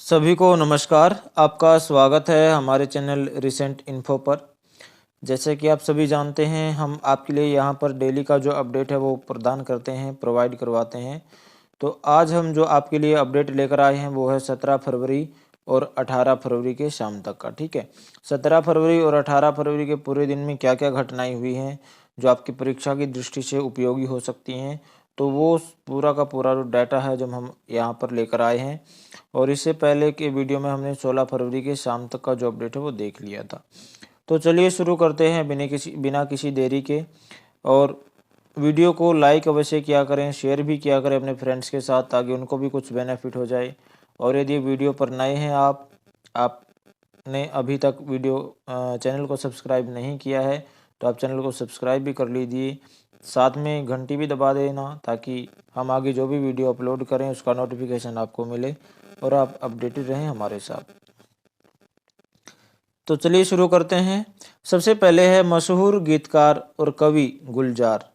सभी को नमस्कार। आपका स्वागत है हमारे चैनल रिसेंट इन्फो पर। जैसे कि आप सभी जानते हैं, हम आपके लिए यहाँ पर डेली का जो अपडेट है वो प्रदान करते हैं, प्रोवाइड करवाते हैं। तो आज हम जो आपके लिए अपडेट लेकर आए हैं वो है 17 फरवरी और 18 फरवरी के शाम तक का। ठीक है, 17 फरवरी और 18 फरवरी के पूरे दिन में क्या क्या घटनाएं हुई हैं जो आपकी परीक्षा की दृष्टि से उपयोगी हो सकती हैं, तो वो पूरा का पूरा जो डाटा है जो हम यहाँ पर लेकर आए हैं। और इससे पहले के वीडियो में हमने 16 फरवरी के शाम तक का जो अपडेट है वो देख लिया था। तो चलिए शुरू करते हैं बिना किसी देरी के। और वीडियो को लाइक अवश्य किया करें, शेयर भी किया करें अपने फ्रेंड्स के साथ, ताकि उनको भी कुछ बेनिफिट हो जाए। और यदि वीडियो पर नए हैं आपने अभी तक चैनल को सब्सक्राइब नहीं किया है, तो आप चैनल को सब्सक्राइब भी कर लीजिए। साथ में घंटी भी दबा देना, ताकि हम आगे जो भी वीडियो अपलोड करें उसका नोटिफिकेशन आपको मिले और आप अपडेटेड रहें हमारे साथ। तो चलिए शुरू करते हैं। सबसे पहले है मशहूर गीतकार और कवि गुलजार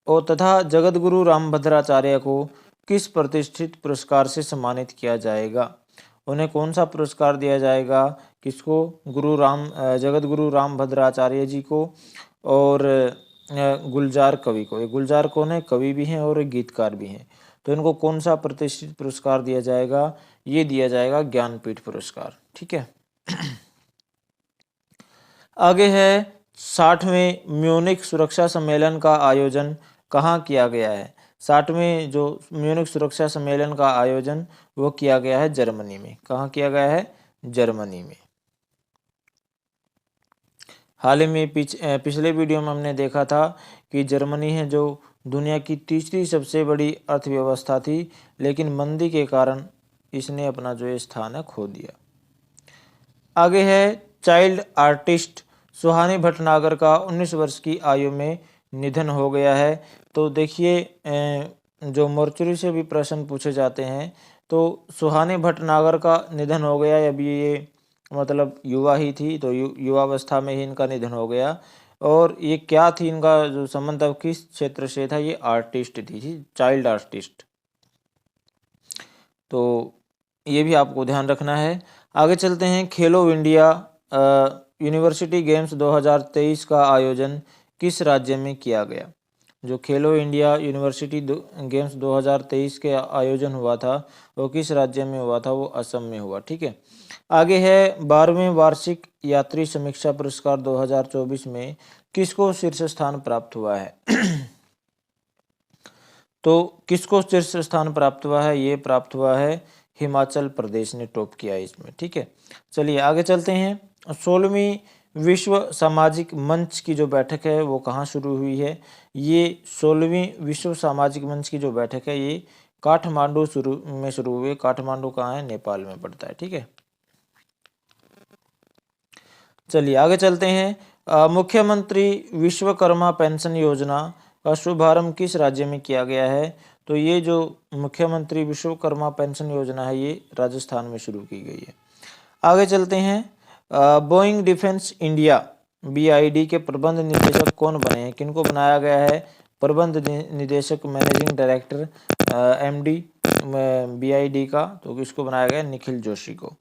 और तथा जगत गुरु रामभद्राचार्य को किस प्रतिष्ठित पुरस्कार से सम्मानित किया जाएगा। उन्हें कौन सा पुरस्कार दिया जाएगा, किसको? जगत गुरु रामभद्राचार्य जी को और गुलजार कवि को। ये गुलजार कौन है? कवि भी हैं और एक गीतकार भी हैं। तो इनको कौन सा प्रतिष्ठित पुरस्कार दिया जाएगा? ये दिया जाएगा ज्ञानपीठ पुरस्कार। ठीक है। आगे है 60वें म्यूनिख सुरक्षा सम्मेलन का आयोजन कहाँ किया गया है। 60वें जो म्यूनिख सुरक्षा सम्मेलन का आयोजन वो किया गया है जर्मनी में। कहाँ किया गया है? जर्मनी में। हाल ही में पिछले वीडियो में हमने देखा था कि जर्मनी है जो दुनिया की तीसरी सबसे बड़ी अर्थव्यवस्था थी, लेकिन मंदी के कारण इसने अपना जो स्थान है खो दिया। आगे है चाइल्ड आर्टिस्ट सुहानी भटनागर का 19 वर्ष की आयु में निधन हो गया है। तो देखिए, जो मोर्चरी से भी प्रश्न पूछे जाते हैं, तो सुहानी भटनागर का निधन हो गया। अभी ये मतलब युवा ही थी, तो युवावस्था में ही इनका निधन हो गया। और ये क्या थी, इनका जो संबंध था किस क्षेत्र से था? ये आर्टिस्ट थी, चाइल्ड आर्टिस्ट। तो ये भी आपको ध्यान रखना है। आगे चलते हैं। खेलो इंडिया यूनिवर्सिटी गेम्स 2023 का आयोजन किस राज्य में किया गया? जो खेलो इंडिया यूनिवर्सिटी गेम्स 2023 के आयोजन हुआ था वो किस राज्य में हुआ था? वो असम में हुआ। ठीक है। आगे है 12वें वार्षिक यात्री समीक्षा पुरस्कार 2024 में किसको शीर्ष स्थान प्राप्त हुआ है? तो किसको शीर्ष स्थान प्राप्त हुआ है? ये प्राप्त हुआ है हिमाचल प्रदेश ने टॉप किया है इसमें। ठीक है। चलिए आगे चलते हैं। 16वीं विश्व सामाजिक मंच की जो बैठक है वो कहाँ शुरू हुई है? ये 16वीं विश्व सामाजिक मंच की जो बैठक है ये काठमांडू में शुरू हुई। काठमांडू कहाँ है? नेपाल में पड़ता है। ठीक है। चलिए आगे चलते हैं। मुख्यमंत्री विश्वकर्मा पेंशन योजना का शुभारंभ किस राज्य में किया गया है? तो ये जो मुख्यमंत्री विश्वकर्मा पेंशन योजना है ये राजस्थान में शुरू की गई है। आगे चलते हैं। बोइंग डिफेंस इंडिया BID के प्रबंध निदेशक कौन बने हैं? किनको बनाया गया है? प्रबंध निदेशक मैनेजिंग डायरेक्टर MD BID का, तो किसको बनाया गया? निखिल जोशी को।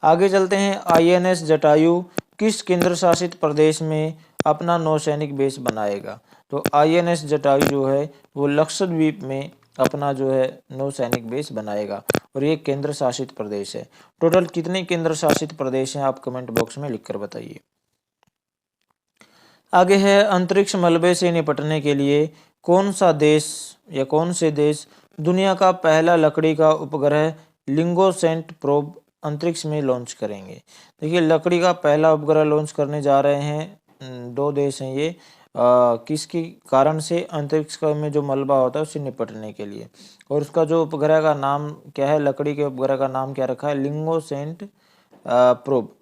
आगे चलते हैं। INS जटायु किस केंद्र शासित प्रदेश में अपना नौसैनिक बेस बनाएगा? तो INS जटायु जो है वो लक्षद्वीप में अपना जो है नौसैनिक बेस बनाएगा और ये केंद्र शासित प्रदेश है। टोटल कितने केंद्र शासित प्रदेश हैं? आप कमेंट बॉक्स में लिखकर बताइए। आगे है अंतरिक्ष मलबे से निपटने के लिए कौन सा देश या कौन से देश दुनिया का पहला लकड़ी का उपग्रह लिंगोसेंट प्रोब अंतरिक्ष में लॉन्च करेंगे? देखिए, लकड़ी का पहला उपग्रह लॉन्च करने जा रहे हैं 2 देश हैं ये। किसके कारण से? अंतरिक्ष में जो मलबा होता है उससे निपटने के लिए। और उसका जो उपग्रह का नाम क्या है? लकड़ी के उपग्रह का नाम क्या रखा है? लिंगोसेंट प्रोब।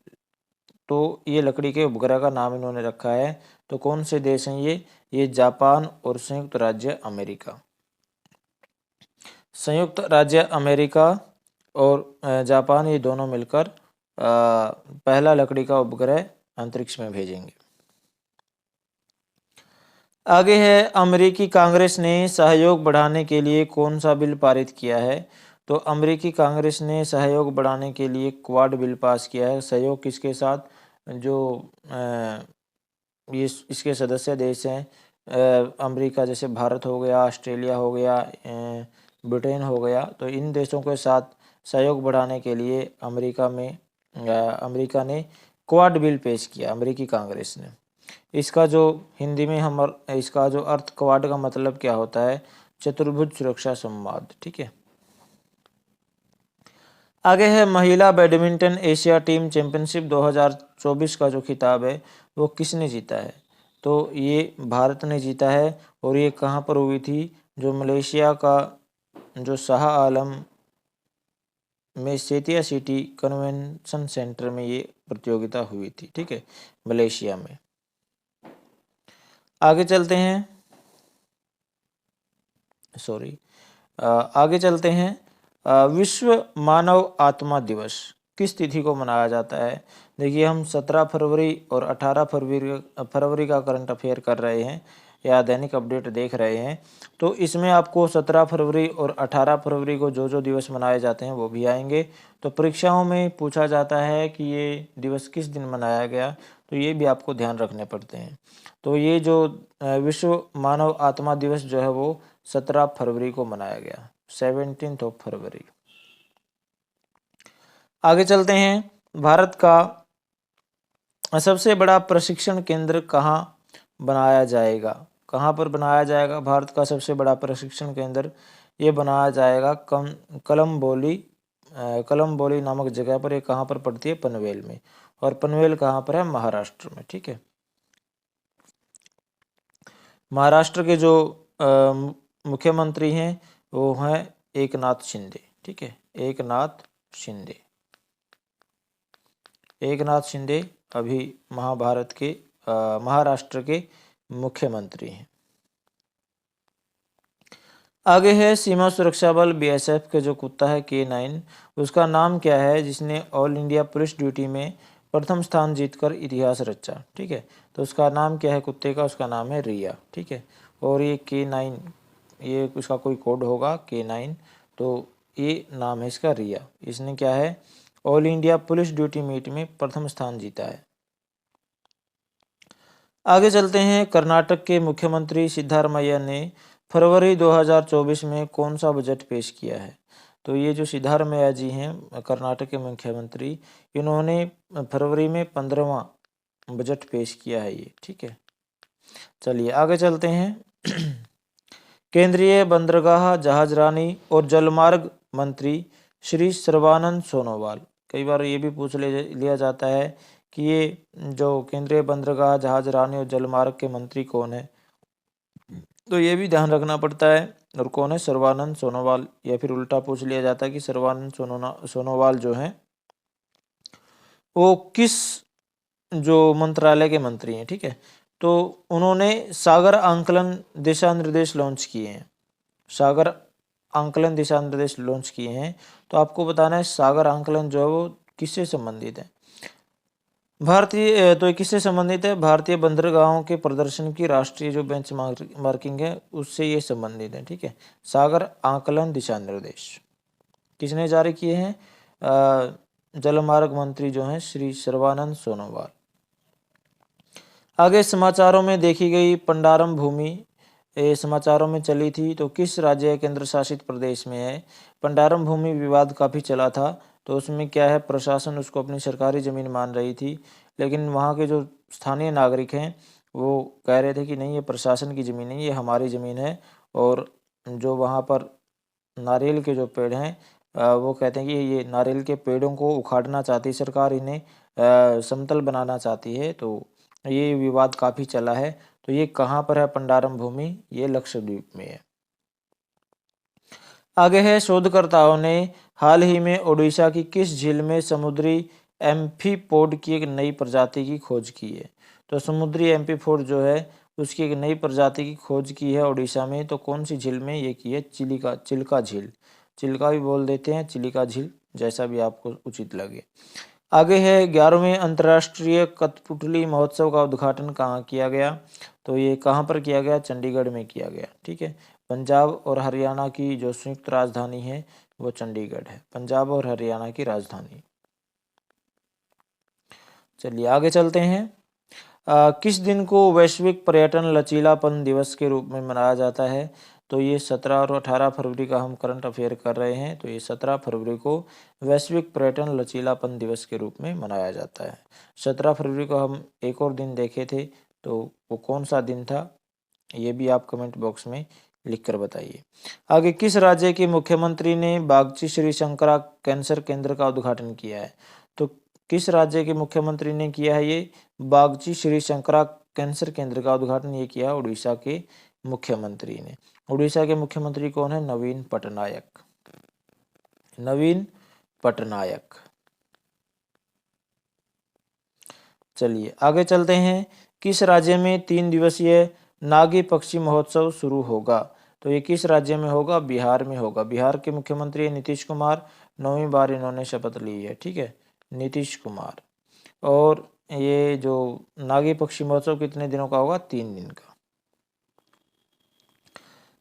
तो ये लकड़ी के उपग्रह का नाम इन्होंने रखा है। तो कौन से देश हैं ये जापान और संयुक्त राज्य अमेरिका। संयुक्त राज्य अमेरिका और जापान, ये दोनों मिलकर पहला लकड़ी का उपग्रह अंतरिक्ष में भेजेंगे। आगे है अमेरिकी कांग्रेस ने सहयोग बढ़ाने के लिए कौन सा बिल पारित किया है? तो अमेरिकी कांग्रेस ने सहयोग बढ़ाने के लिए क्वाड बिल पास किया है। सहयोग किसके साथ? जो ये इसके सदस्य देश हैं अमेरिका, जैसे भारत हो गया, ऑस्ट्रेलिया हो गया, ब्रिटेन हो गया, तो इन देशों के साथ सहयोग बढ़ाने के लिए अमेरिका ने क्वाड बिल पेश किया, अमेरिकी कांग्रेस ने। इसका जो हिंदी में इसका जो अर्थ क्वाड का मतलब क्या होता है? चतुर्भुज सुरक्षा संवाद। ठीक है। आगे है महिला बैडमिंटन एशिया टीम चैंपियनशिप 2024 का जो खिताब है वो किसने जीता है? तो ये भारत ने जीता है। और ये कहाँ पर हुई थी? जो मलेशिया का जो शाह आलम में सेतिया सिटी कन्वेंशन सेंटर में ये प्रतियोगिता हुई थी। ठीक है, मलेशिया में। आगे चलते हैं विश्व मानव आत्मा दिवस किस तिथि को मनाया जाता है? देखिए, हम 17 फरवरी और 18 फरवरी का करंट अफेयर कर रहे हैं या दैनिक अपडेट देख रहे हैं। तो इसमें आपको 17 फरवरी और 18 फरवरी को जो जो दिवस मनाए जाते हैं वो भी आएंगे। तो परीक्षाओं में पूछा जाता है कि ये दिवस किस दिन मनाया गया, तो ये भी आपको ध्यान रखने पड़ते हैं। तो ये जो विश्व मानव आत्मा दिवस जो है वो 17 फरवरी को मनाया गया, 17 फरवरी। आगे चलते हैं। भारत का सबसे बड़ा प्रशिक्षण केंद्र कहाँ बनाया जाएगा? कहाँ पर बनाया जाएगा? भारत का सबसे बड़ा प्रशिक्षण केंद्र ये बनाया जाएगा कलम्बोली नामक जगह पर। ये कहाँ पर पड़ती है? पनवेल में। और पनवेल कहाँ पर है? महाराष्ट्र में। ठीक है। महाराष्ट्र के जो मुख्यमंत्री हैं वो हैं एकनाथ शिंदे। ठीक है, एकनाथ शिंदे अभी महाराष्ट्र के मुख्यमंत्री हैं। आगे है सीमा सुरक्षा बल BSF के जो कुत्ता है K9, उसका नाम क्या है जिसने ऑल इंडिया पुलिस ड्यूटी में प्रथम स्थान जीतकर इतिहास रचा? ठीक है, तो उसका नाम क्या है कुत्ते का? उसका नाम है रिया। ठीक है, और ये K9 ये उसका कोई कोड होगा K9, तो ये नाम है इसका रिया। इसने क्या है? All India police duty meet में प्रथम स्थान जीता है। आगे चलते हैं। कर्नाटक के मुख्यमंत्री सिद्धारमैया ने फरवरी 2024 में कौन सा बजट पेश किया है? तो ये जो सिद्धारमैया जी हैं कर्नाटक के मुख्यमंत्री, इन्होंने फरवरी में 15वां बजट पेश किया है ये। ठीक है, चलिए आगे चलते हैं। केंद्रीय बंदरगाह, जहाजरानी और जलमार्ग मंत्री श्री सर्बानंद सोनोवाल, कई बार ये भी पूछ लिया जाता है कि ये जो केंद्रीय बंदरगाह, जहाजरानी और जलमार्ग के मंत्री कौन है, तो ये भी ध्यान रखना पड़ता है। और कौन है? सर्बानंद सोनोवाल। या फिर उल्टा पूछ लिया जाता है कि सर्बानंद सोनोवाल जो हैं वो किस जो मंत्रालय के मंत्री हैं? ठीक है, तो उन्होंने सागर आंकलन दिशा निर्देश लॉन्च किए हैं। सागर आंकलन दिशा निर्देश लॉन्च किए हैं। तो आपको बताना है सागर आंकलन जो है वो किससे संबंधित है? किससे संबंधित है? भारतीय बंदरगाहों के प्रदर्शन की राष्ट्रीय जो बेंचमार्किंग है उससे ये संबंधित है। ठीक है, सागर आंकलन दिशा निर्देश किसने जारी किए हैं? जलमार्ग मंत्री जो हैं श्री सर्बानंद सोनोवाल। आगे समाचारों में देखी गई पंडारम भूमि समाचारों में चली थी, तो किस राज्य केंद्र शासित प्रदेश में है? पंडारम भूमि विवाद काफ़ी चला था, तो उसमें क्या है, प्रशासन उसको अपनी सरकारी ज़मीन मान रही थी, लेकिन वहाँ के जो स्थानीय नागरिक हैं वो कह रहे थे कि नहीं, ये प्रशासन की ज़मीन नहीं, ये हमारी ज़मीन है। और जो वहाँ पर नारियल के जो पेड़ हैं वो कहते हैं कि ये नारियल के पेड़ों को उखाड़ना चाहती सरकार, इन्हें समतल बनाना चाहती है। तो ये विवाद काफ़ी चला है। तो ये कहाँ पर है पंडारम भूमि? ये लक्षद्वीप में है। आगे है शोधकर्ताओं ने हाल ही में ओडिशा की किस झील में समुद्री एम्फीपोड की एक नई प्रजाति की खोज की है? तो समुद्री एम्फीपोड जो है उसकी एक नई प्रजाति की खोज की है ओडिशा में। तो कौन सी झील में ये की है? चिल्का झील, चिल्का भी बोल देते हैं, चिलिका झील, जैसा भी आपको उचित लगे। आगे है 11वें अंतर्राष्ट्रीय कठपुतली महोत्सव का उद्घाटन कहाँ किया गया? तो ये कहाँ पर किया गया? चंडीगढ़ में किया गया। ठीक है, पंजाब और हरियाणा की जो संयुक्त राजधानी है वो चंडीगढ़ है, पंजाब और हरियाणा की राजधानी। चलिए आगे चलते हैं। किस दिन को वैश्विक पर्यटन लचीलापन दिवस के रूप में मनाया जाता है? तो ये 17 और 18 फरवरी का हम करंट अफेयर कर रहे हैं, तो ये 17 फरवरी को वैश्विक पर्यटन लचीलापन दिवस के रूप में मनाया जाता है। 17 फरवरी को हम एक और दिन देखे थे, तो वो कौन सा दिन था ये भी आप कमेंट बॉक्स में लिख कर बताइए। आगे, किस राज्य के मुख्यमंत्री ने बागची श्री शंकरा कैंसर केंद्र का उद्घाटन किया है? तो किस राज्य के मुख्यमंत्री ने किया है ये बागची श्री शंकरा कैंसर केंद्र का उद्घाटन? ये किया उड़ीसा के मुख्यमंत्री ने। उड़ीसा के मुख्यमंत्री कौन है? नवीन पटनायक। नवीन पटनायक। चलिए आगे चलते हैं। किस राज्य में 3 दिवसीय नागी पक्षी महोत्सव शुरू होगा? तो ये किस राज्य में होगा? बिहार में होगा। बिहार के मुख्यमंत्री नीतीश कुमार, 9वीं बार इन्होंने शपथ ली है। ठीक है, नीतीश कुमार। और ये जो नागी पक्षी महोत्सव कितने दिनों का होगा? 3 दिन का।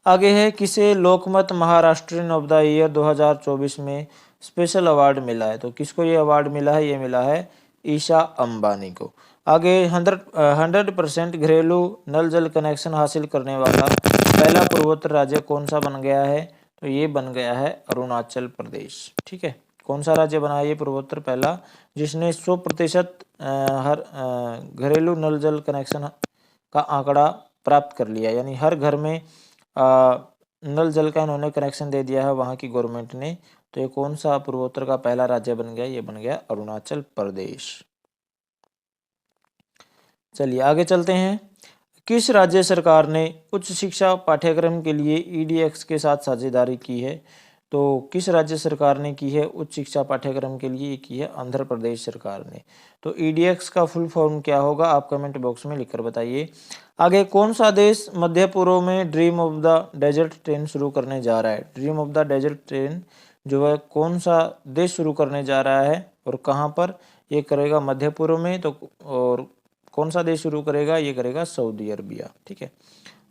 आगे है, किसे लोकमत महाराष्ट्रियन ऑफ द ईयर 2024 में स्पेशल अवार्ड मिला है? तो किसको ये अवार्ड मिला है? ये मिला है ईशा अंबानी को। आगे 100% घरेलू नल जल कनेक्शन हासिल करने वाला पहला पूर्वोत्तर राज्य कौन सा बन गया है? तो ये बन गया है अरुणाचल प्रदेश। ठीक है, कौन सा राज्य बना है ये पूर्वोत्तर पहला जिसने 100% हर घरेलू नल जल कनेक्शन का आंकड़ा प्राप्त कर लिया, यानी हर घर में नल जल का इन्होंने कनेक्शन दे दिया है वहाँ की गवर्नमेंट ने। तो ये कौन सा पूर्वोत्तर का पहला राज्य बन गया? ये बन गया अरुणाचल प्रदेश। चलिए आगे चलते हैं। किस राज्य सरकार ने उच्च शिक्षा पाठ्यक्रम के लिए ईडीएक्स के साथ साझेदारी की है? तो किस राज्य सरकार ने की है उच्च शिक्षा पाठ्यक्रम के लिए? की है आंध्र प्रदेश सरकार ने। तो ईडीएक्स का फुल फॉर्म क्या होगा? आप कमेंट बॉक्स में लिखकर बताइए। आगे, कौन सा देश मध्य पूर्व में dream of the desert train शुरू करने जा रहा है? Dream of the desert train जो है कौन सा देश शुरू करने जा रहा है और कहाँ पर? ये करेगा मध्य पूर्व में। तो और कौन सा देश शुरू करेगा? ये करेगा सऊदी अरबिया। ठीक है,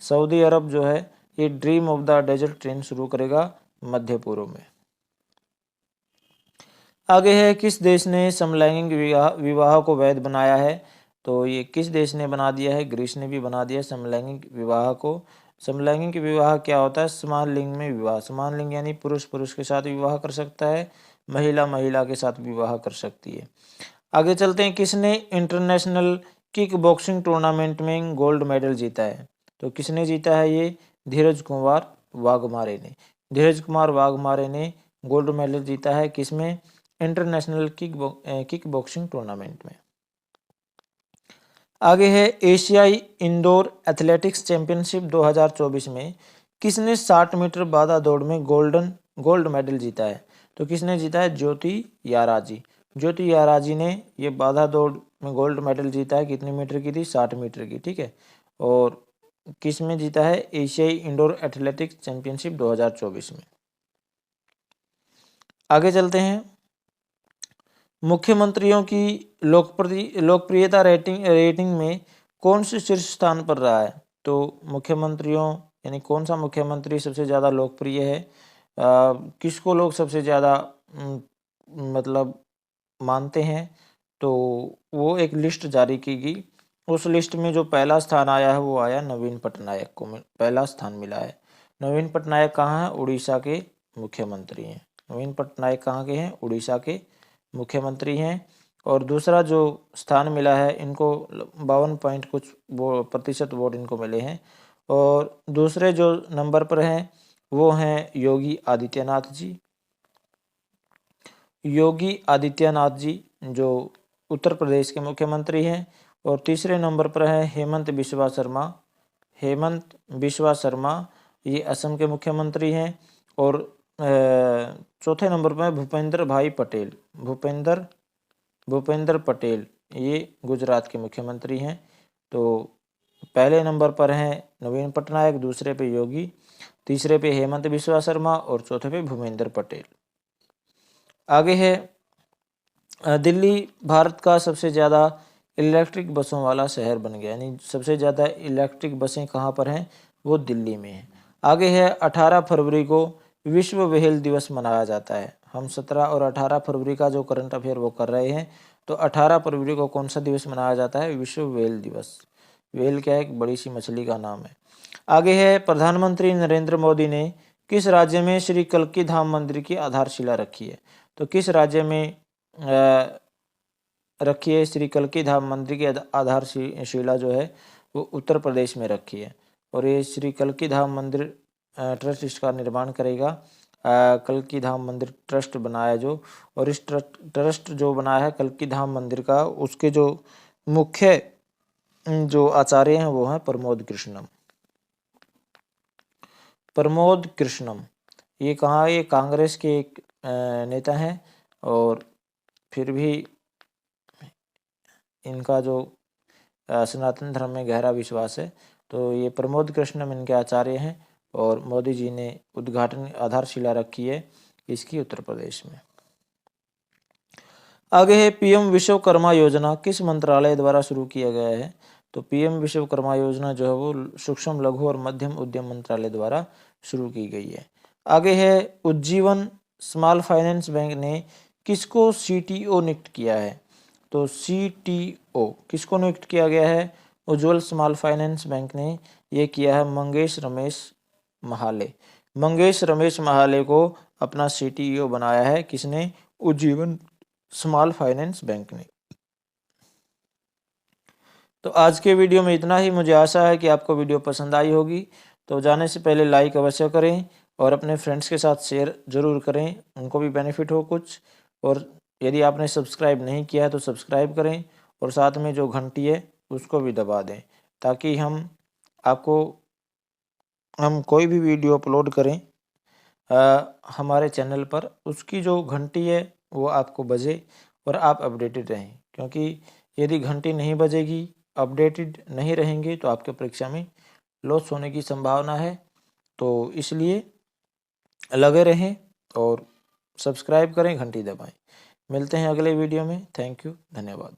सऊदी अरब जो है ये dream of the desert train शुरू करेगा मध्य पूर्व में। आगे है, किस देश ने समलैंगिक विवाह को वैध बनाया है? तो ये किस देश ने बना दिया है? ग्रीस ने भी बना दिया समलैंगिक विवाह को। समलैंगिक विवाह क्या होता है? समान लिंग में विवाह। समान लिंग यानी पुरुष पुरुष के साथ विवाह कर सकता है, महिला महिला के साथ विवाह कर सकती है। आगे चलते हैं। किसने इंटरनेशनल किक बॉक्सिंग टूर्नामेंट में गोल्ड मेडल जीता है? तो किसने जीता है? ये धीरज कुमार वाघमारे ने। धीरज कुमार वाघमारे ने गोल्ड मेडल जीता है किसमें? इंटरनेशनल किक बॉक्सिंग टूर्नामेंट में। आगे है, एशियाई इंडोर एथलेटिक्स चैंपियनशिप 2024 में किसने 60 मीटर बाधा दौड़ में गोल्ड मेडल जीता है? तो किसने जीता है? ज्योति याराजी। ज्योति याराजी ने ये बाधा दौड़ में गोल्ड मेडल जीता है। कितने मीटर की थी? 60 मीटर की। ठीक है, और किस में जीता है? एशियाई इंडोर एथलेटिक्स चैंपियनशिप 2024 में। आगे चलते हैं। मुख्यमंत्रियों की लोकप्रियता रेटिंग में कौन से शीर्ष स्थान पर रहा है? तो मुख्यमंत्रियों यानी कौन सा मुख्यमंत्री सबसे ज़्यादा लोकप्रिय है? किसको लोग सबसे ज़्यादा मतलब मानते हैं? तो वो एक लिस्ट जारी की गई, उस लिस्ट में जो पहला स्थान आया है वो आया नवीन पटनायक को पहला स्थान मिला है। नवीन पटनायक कहाँ है? उड़ीसा के मुख्यमंत्री हैं। नवीन पटनायक कहाँ के हैं? उड़ीसा के मुख्यमंत्री हैं। और दूसरा जो स्थान मिला है इनको 52 पॉइंट कुछ प्रतिशत वोट इनको मिले हैं। और दूसरे जो नंबर पर हैं वो हैं योगी आदित्यनाथ जी। योगी आदित्यनाथ जी जो उत्तर प्रदेश के मुख्यमंत्री हैं। और तीसरे नंबर पर है हेमंत बिस्वा शर्मा। हेमंत बिस्वा शर्मा ये असम के मुख्यमंत्री हैं। और चौथे नंबर पर भूपेंद्र भाई पटेल। भूपेंद्र पटेल ये गुजरात के मुख्यमंत्री हैं। तो पहले नंबर पर हैं नवीन पटनायक, दूसरे पे योगी, तीसरे पे हेमंत बिस्वा शर्मा और चौथे पे भूपेंद्र पटेल। आगे है, दिल्ली भारत का सबसे ज़्यादा इलेक्ट्रिक बसों वाला शहर बन गया, यानी सबसे ज़्यादा इलेक्ट्रिक बसें कहाँ पर हैं? वो दिल्ली में हैं। आगे है, 18 फरवरी को विश्व व्हेल दिवस मनाया जाता है। हम 17 और 18 फरवरी का जो करंट अफेयर वो कर रहे हैं। तो 18 फरवरी को कौन सा दिवस मनाया जाता है? विश्व व्हेल दिवस। व्हेल क्या है? एक बड़ी सी मछली का नाम है। आगे है, प्रधानमंत्री नरेंद्र मोदी ने किस राज्य में श्री कल्की धाम मंदिर की आधारशिला रखी है? तो किस राज्य में रखी है श्री कल्की धाम मंदिर की आधारशिला जो है वो उत्तर प्रदेश में रखी है। और ये श्री कल्की धाम मंदिर ट्रस्ट इसका निर्माण करेगा। कल्की धाम मंदिर ट्रस्ट बनाया जो, और इस ट्रस्ट जो बनाया है कल्की धाम मंदिर का, उसके जो मुख्य जो आचार्य हैं वो हैं प्रमोद कृष्णम। प्रमोद कृष्णम ये कहाँ? ये कांग्रेस के एक नेता हैं, और फिर भी इनका जो सनातन धर्म में गहरा विश्वास है। तो ये प्रमोद कृष्णम इनके आचार्य हैं, और मोदी जी ने उद्घाटन आधारशिला रखी है इसकी उत्तर प्रदेश में। आगे है, पीएम विश्वकर्मा योजना किस मंत्रालय द्वारा शुरू किया गया है? तो पीएम विश्वकर्मा योजना जो है वो सूक्ष्म लघु और मध्यम उद्यम मंत्रालय द्वारा शुरू की गई है। आगे है, उज्जीवन स्मॉल फाइनेंस बैंक ने किसको सीटीओ नियुक्त किया है? तो सीटीओ किसको नियुक्त किया गया है? उज्ज्वल स्मॉल फाइनेंस बैंक ने ये किया है मंगेश रमेश महाले। मंगेश रमेश महाले को अपना सीटीओ बनाया है किसने? उज्जीवन स्मॉल फाइनेंस बैंक ने। तो आज के वीडियो में इतना ही। मुझे आशा है कि आपको वीडियो पसंद आई होगी। तो जाने से पहले लाइक अवश्य करें और अपने फ्रेंड्स के साथ शेयर ज़रूर करें, उनको भी बेनिफिट हो कुछ। और यदि आपने सब्सक्राइब नहीं किया है तो सब्सक्राइब करें, और साथ में जो घंटी है उसको भी दबा दें, ताकि हम कोई भी वीडियो अपलोड करें हमारे चैनल पर, उसकी जो घंटी है वो आपको बजे और आप अपडेटेड रहें। क्योंकि यदि घंटी नहीं बजेगी, अपडेटेड नहीं रहेंगे, तो आपके परीक्षा में लॉस होने की संभावना है। तो इसलिए लगे रहें और सब्सक्राइब करें, घंटी दबाएं। मिलते हैं अगले वीडियो में। थैंक यू, धन्यवाद।